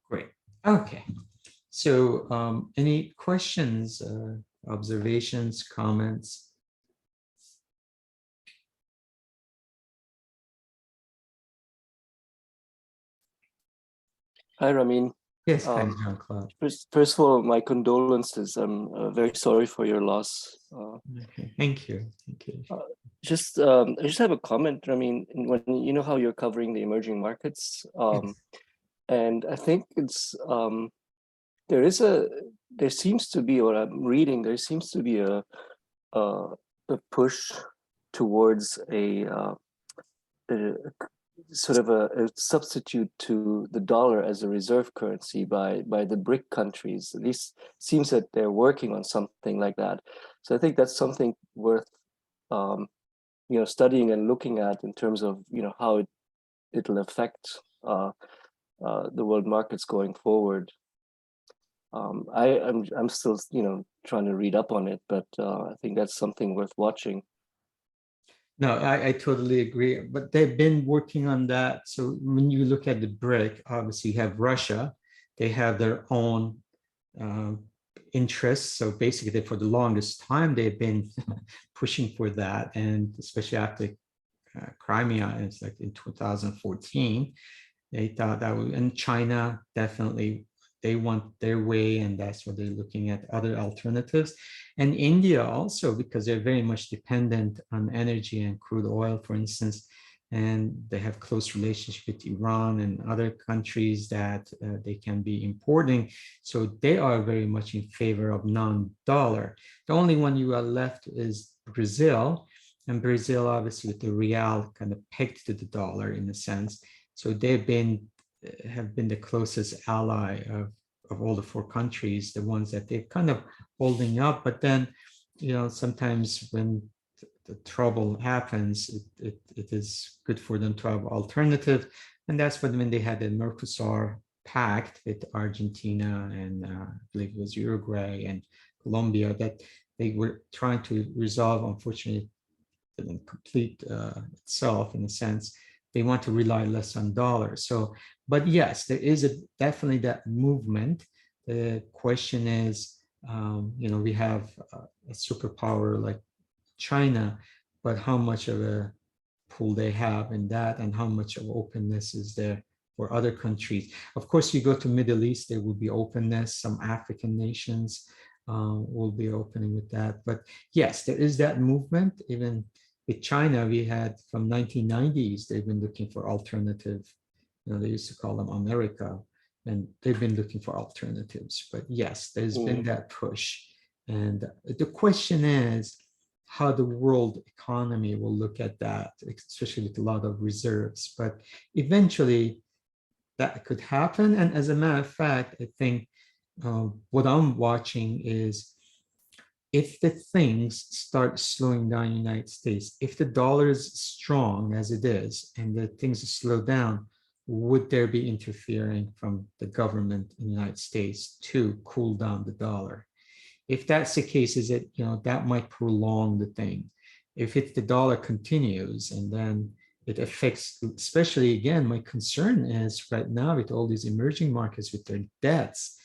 Great. Okay. So any questions, observations, comments? Hi, Ramin. Yes, hi, Jean-Claude. First of all, my condolences. I'm very sorry for your loss. Okay, thank you. Thank you. I just have a comment. I mean, when you know how you're covering the emerging markets, Yes. and I think it's there seems to be, or I'm reading, there seems to be a, a push towards a sort of a substitute to the dollar as a reserve currency by the BRIC countries. At least seems that they're working on something like that. So I think that's something worth studying and looking at in terms of how it'll affect the world markets going forward. I'm still trying to read up on it, but I think that's something worth watching. No, I totally agree. But they've been working on that. So when you look at the BRIC, obviously you have Russia. They have their own uh, interests. So basically, for the longest time, they've been pushing for that. And especially after Crimea, it's like in 2014, they thought that would, and China definitely, they want their way, and that's what they're looking at other alternatives. And India also, because they're very much dependent on energy and crude oil, for instance, and they have close relationship with Iran and other countries that they can be importing. So they are very much in favor of non-dollar. The only one you are left is Brazil, and Brazil, obviously, with the real kind of pegged to the dollar in a sense. So they've been have been the closest ally of all the four countries, the ones that they're kind of holding up. But then, sometimes when the trouble happens, it is good for them to have alternative. And that's when they had the Mercosur pact with Argentina and I believe it was Uruguay and Colombia that they were trying to resolve. Unfortunately, didn't complete itself in a sense. They want to rely less on dollars. So, but yes, there is definitely that movement. The question is, we have a superpower like China, but how much of a pull they have in that, and how much of openness is there for other countries? Of course, you go to Middle East, there will be openness. Some African nations will be opening with that. But yes, there is that movement. Even with China, we had from 1990s, they've been looking for alternative. They used to call them America, and they've been looking for alternatives. But yes, there's been that push. And the question is how the world economy will look at that, especially with a lot of reserves. But eventually that could happen. And as a matter of fact, I think what I'm watching is if the things start slowing down in the United States, if the dollar is strong as it is and the things slow down, would there be interfering from the government in the United States to cool down the dollar? If that's the case, is it, that might prolong the thing. If it's the dollar continues and then it affects, especially again, my concern is right now with all these emerging markets with their debts,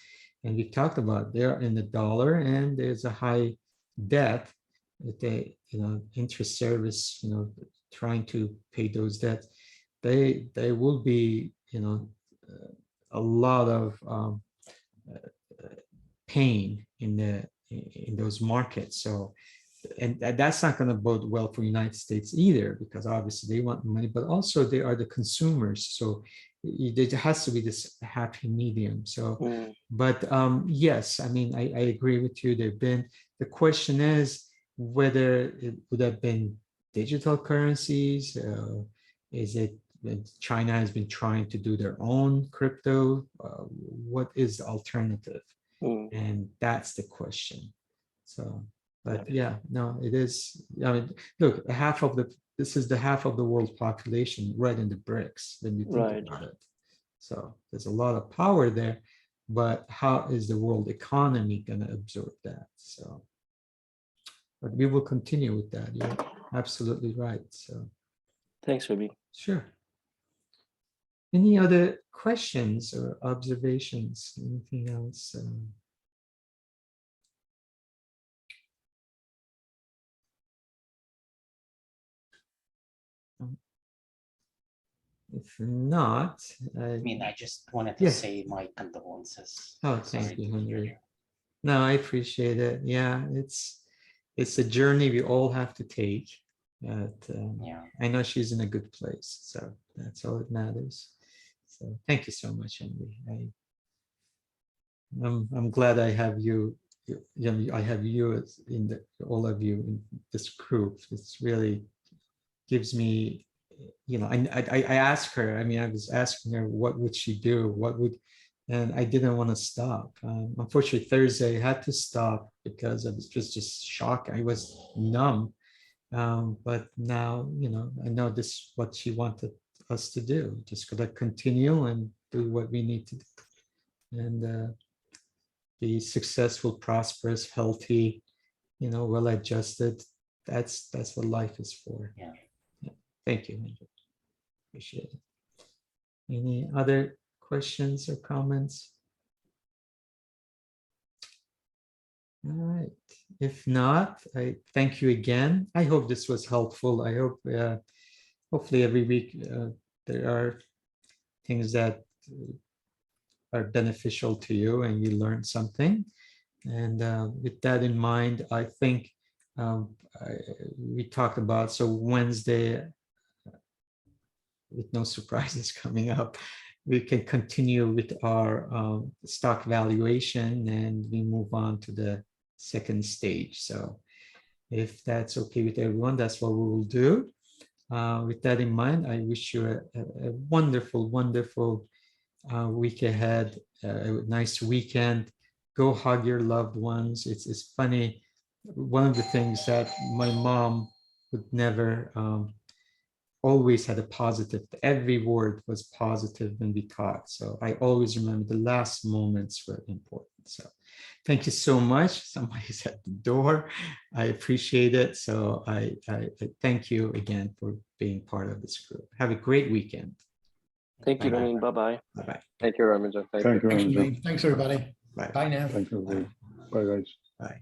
and we talked about they're in the dollar and there's a high debt that they, interest service, trying to pay those debts. They will be, a lot of pain in those markets. So, and that's not going to bode well for the United States either, because obviously they want money, but also they are the consumers. So there has to be this happy medium. So, but yes, I mean, I agree with you. The question is whether it would have been digital currencies. Is it China has been trying to do their own crypto? What is the alternative? And that's the question. So, but yeah, no, it is. I mean, look, this is the half of the world population right in the BRICS when you think about it. So there's a lot of power there, but how is the world economy going to absorb that? So, but we will continue with that. You're absolutely right. So, thanks, Rabi. Sure. Any other questions or observations? Anything else? If not, I mean, I just wanted to Yeah. say my condolences. Oh, Sorry thank you, to hear Henry. you. No, I appreciate it. Yeah, it's a journey we all have to take. But, Yeah. I know she's in a good place, so that's all that matters. So thank you so much, Henry. I'm glad I have you. I have you in the all of you in this group. It's really gives me, I asked her. I mean, I was asking her what would she do, and I didn't want to stop. Unfortunately, Thursday I had to stop because I was just shocked. I was numb. But now, I know this is what she wanted us to do. Just gotta continue and do what we need to do. And be successful, prosperous, healthy, well adjusted. That's what life is for. Yeah. Thank you, Andrew. Appreciate it. Any other questions or comments? All right. If not, I thank you again. I hope this was helpful. I hope, hopefully every week there are things that are beneficial to you and you learn something. And with that in mind, I think we talked about, so Wednesday, with no surprises coming up, we can continue with our stock valuation and we move on to the second stage. So if that's okay with everyone, that's what we will do. With that in mind, I wish you a wonderful, wonderful week ahead, a nice weekend. Go hug your loved ones. It's funny. One of the things that my mom would never, always had a positive. Every word was positive when we talked. So I always remember the last moments were important. So thank you so much. Somebody's at the door. I appreciate it. So I thank you again for being part of this group. Have a great weekend. Thank you, Bye-bye. Learning. Bye-bye. Bye-bye. Thank you, Ramajan. Thank you, Bye, Ramajan. Thanks, everybody. Bye. Bye now. Thank you. Bye, guys. Bye.